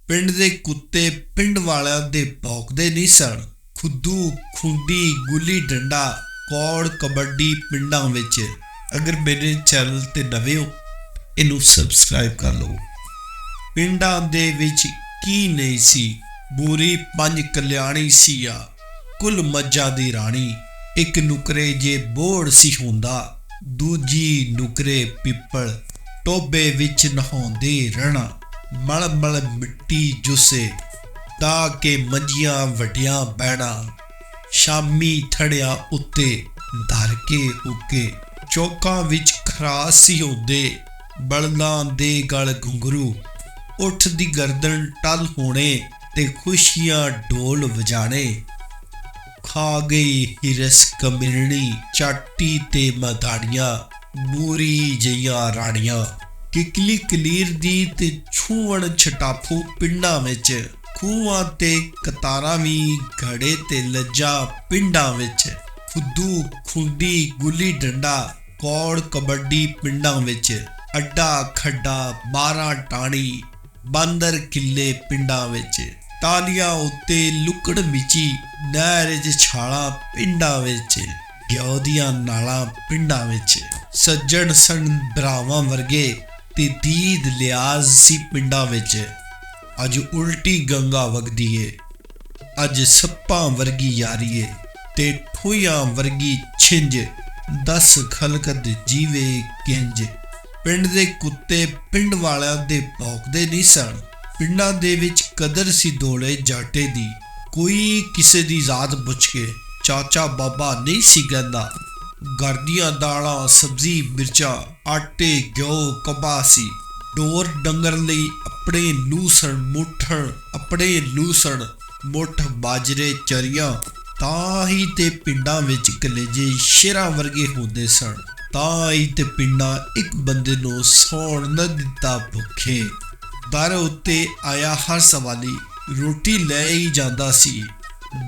ਪਿੰਡ ਦੇ ਕੁੱਤੇ ਪਿੰਡ ਵਾਲਿਆਂ ਦੇ ਭੌਂਕਦੇ ਨਹੀਂ ਸਨ। ਖੁੱਦੂ ਖੁੰਡੀ ਗੁੱਲੀ ਡੰਡਾ ਕੌੜ ਕਬੱਡੀ ਪਿੰਡਾਂ ਵਿੱਚ। ਅਗਰ ਮੇਰੇ ਚੈਨਲ ਤੇ ਨਵੇਂ ਹੋ ਇਹਨੂੰ ਸਬਸਕ੍ਰਾਈਬ ਕਰ ਲਓ। ਪਿੰਡਾਂ ਦੇ ਵਿੱਚ ਕੀ ਨਹੀਂ ਸੀ, ਬੂਰੀ ਪੰਜ ਕਲਿਆਣੀ ਸੀ ਆ, ਕੁੱਲ ਮੱਝਾਂ ਦੀ ਰਾਣੀ। ਇੱਕ ਨੁਕਰੇ ਜੇ ਬੋੜ ਸੀ ਹੁੰਦਾ, ਦੂਜੀ ਨੁਕਰੇ ਪਿੱਪਲ। ਟੋਬੇ ਵਿੱਚ ਨਹਾਉਂਦੇ ਰਹਿਣਾ, ਮਲ ਮਲ ਮਿੱਟੀ ਜੁਸੇ, ਡਾ ਕੇ ਮੰਜੀਆਂ ਵੱਡੀਆਂ ਬਹਿਣਾ। ਸ਼ਾਮੀ ਥੜਿਆਂ ਉੱਤੇ ਧਰ ਕੇ ਹੁੱਕੇ, ਚੌਕਾਂ ਵਿੱਚ ਖਰਾਸ ਸੀ ਹੁੰਦੇ। ਬਲਦਾਂ ਦੇ ਗਲ ਘੁੰਗਰੂ, ਉੱਠ ਦੀ ਗਰਦਨ ਟਲ ਹੋਣੇ ਤੇ ਖੁਸ਼ੀਆਂ ਢੋਲ ਵਜਾਣੇ। ਖਾ ਗਈ ਹਿਰਸ ਕਮਿਰਣੀ ਚਾਟੀ ਤੇ ਮਧਾੜੀਆਂ, ਬੂਰੀ ਜਿਹੀਆਂ ਰਾਣੀਆਂ। ਕਿਕਲੀ ਕਲੀਰ ਦੀ ਤੇ ਛੂਵਣ ਛਟਾਫੂ ਪਿੰਡਾਂ ਵਿੱਚ। ਖੂਹਾਂ ਤੇ ਕਤਾਰਾਂ ਵੀ ਘੜੇ ਤੇ ਲੱਜਾ ਪਿੰਡਾਂ ਵਿੱਚ। ਖੁੱਦੂ ਖੁੰਡੀ ਗੁੱਲੀ ਡੰਡਾ ਕੌੜ ਕਬੱਡੀ ਪਿੰਡਾਂ ਵਿੱਚ। ਅੱਡਾ ਖੱਡਾ 12 ਟਾਣੀ ਬਾਂਦਰ ਕਿੱਲੇ ਪਿੰਡਾਂ ਵਿੱਚ। ਟਾਲੀਆਂ ਉੱਤੇ ਲੁਕੜ ਮਿਚੀ ਨਹਿਰ 'ਚ ਛਾਲਾਂ ਪਿੰਡਾਂ ਵਿੱਚ। ਗਿਓ ਦੀਆਂ ਨਾਲਾਂ ਪਿੰਡਾਂ ਵਿੱਚ। ਸੱਜਣ ਸਨ ਭਰਾਵਾਂ ਵਰਗੇ ਤੇ ਦੀਦ ਲਿਆਜ਼ ਸੀ ਪਿੰਡਾਂ ਵਿੱਚ। ਅੱਜ ਉਲਟੀ ਗੰਗਾ ਵਗਦੀ ਏ, ਅੱਜ ਸੱਪਾਂ ਵਰਗੀ ਯਾਰੀ ਏ ਤੇ ਠੋਈਆਂ ਵਰਗੀ ਛਿੰਝ। ਦਸ ਖਲਕਤ ਜੀਵੇ ਕਿੰਜ। ਪਿੰਡ ਦੇ ਕੁੱਤੇ ਪਿੰਡ ਵਾਲਿਆਂ ਦੇ ਭੌਂਕਦੇ ਨਹੀਂ ਸਨ। ਪਿੰਡਾਂ ਦੇ ਵਿੱਚ ਕਦਰ ਸੀ ਦੋਲੇ ਜਾਟੇ ਦੀ। ਕੋਈ ਕਿਸੇ ਦੀ ਜ਼ਾਤ ਪੁੱਛ ਕੇ ਚਾਚਾ ਬਾਬਾ ਨਹੀਂ ਸੀ ਕਹਿੰਦਾ। ਘਰ ਦੀਆਂ ਦਾਲਾਂ ਸਬਜ਼ੀ ਮਿਰਚਾਂ ਆਟੇ ਘਿਓ ਕਪਾਹ ਸੀ। ਡੋਰ ਡੰਗਰ ਲਈ ਆਪਣੇ ਲੂਸਣ ਮੁੱਠ ਬਾਜਰੇ ਚਰੀਆਂ। ਤਾਂ ਹੀ ਤੇ ਪਿੰਡਾਂ ਵਿੱਚ ਕਲੇਜੇ ਸ਼ੇਰਾਂ ਵਰਗੇ ਹੁੰਦੇ ਸਨ। ਤਾਂ ਹੀ ਤੇ ਪਿੰਡਾਂ ਇੱਕ ਬੰਦੇ ਨੂੰ ਸੌਣ ਨਾ ਦਿੱਤਾ ਭੁੱਖੇ। ਦਰ ਉੱਤੇ ਆਇਆ ਹਰ ਸਵਾਲੀ ਰੋਟੀ ਲੈ ਹੀ ਜਾਂਦਾ ਸੀ।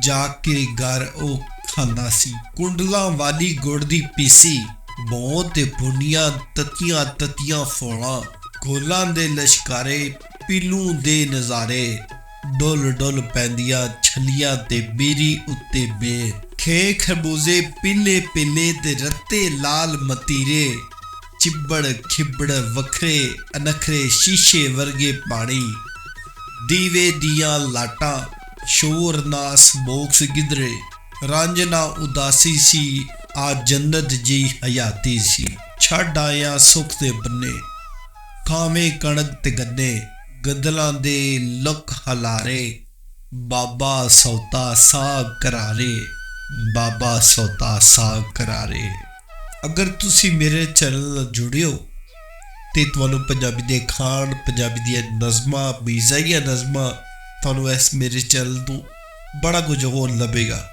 ਜਾ ਕੇ ਘਰ ਉਹ ਖਾਂਦਾ ਸੀ। ਕੁੰਡਲਾਂ ਵਾਲੀ ਗੁੜ ਦੀ ਪੀਸੀ ਬੋਂ ਤੇ ਭੁੰਨੀਆਂ ਤਤੀਆਂ ਫੋਲਾਂ। ਗੋਲਾਂ ਦੇ ਲਸ਼ਕਾਰੇ ਪੀਲੂ ਦੇ ਨਜ਼ਾਰੇ। ਡੁੱਲ ਡੁੱਲ ਪੈਂਦੀਆਂ ਛੱਲੀਆਂ ਤੇ ਬੇਰੀ ਉੱਤੇ ਬੇਰ। ਖੇ ਖਰਬੂਜ਼ੇ ਪੀਲੇ ਪੀਲੇ ਤੇ ਰੱਤੇ ਲਾਲ ਮਤੀਰੇ। ਚਿੱਬੜ ਖਿੱਬੜ ਵੱਖਰੇ ਅਨਖਰੇ ਸ਼ੀਸ਼ੇ ਵਰਗੇ ਪਾਣੀ। ਦੀਵੇ ਦੀਆਂ ਲਾਟਾਂ ਸ਼ੋਰ ਨਾ ਸਮੋਕਸ ਗਿੱਧਰੇ। ਰਾਂਝਣਾ ਉਦਾਸੀ ਸੀ ਆ ਜੰਨਤ ਜੀ ਹਯਾਤੀ ਸੀ। ਛੱਡ ਆਇਆ ਸੁੱਖ ਦੇ ਬੰਨੇ ਖਾਵੇਂ ਕਣਕ ਤੇ ਗੰਨੇ। ਗਦਲਾਂ ਦੇ ਲੁਕ ਹਲਾਰੇ ਬਾਬਾ ਸੌਤਾ ਸਾਗ ਕਰਾਰੇ। ਬਾਬਾ ਸੌਤਾ ਸਾਗ ਕਰਾਰੇ। ਅਗਰ ਤੁਸੀਂ ਮੇਰੇ ਚੈਨਲ ਨਾਲ ਜੁੜੇ ਹੋ ਤੇ ਤੁਹਾਨੂੰ ਪੰਜਾਬੀ ਦੇ ਖਾਣ ਪੰਜਾਬੀ ਦੀਆਂ ਨਜ਼ਮਾਂ ਮਿਜ਼ਾਈਆ ਨਜ਼ਮਾਂ ਤੁਹਾਨੂੰ ਇਸ ਮੇਰੇ ਚੈਨਲ ਤੋਂ ਬੜਾ ਕੁਝ ਹੋਰ ਲੱਭੇਗਾ।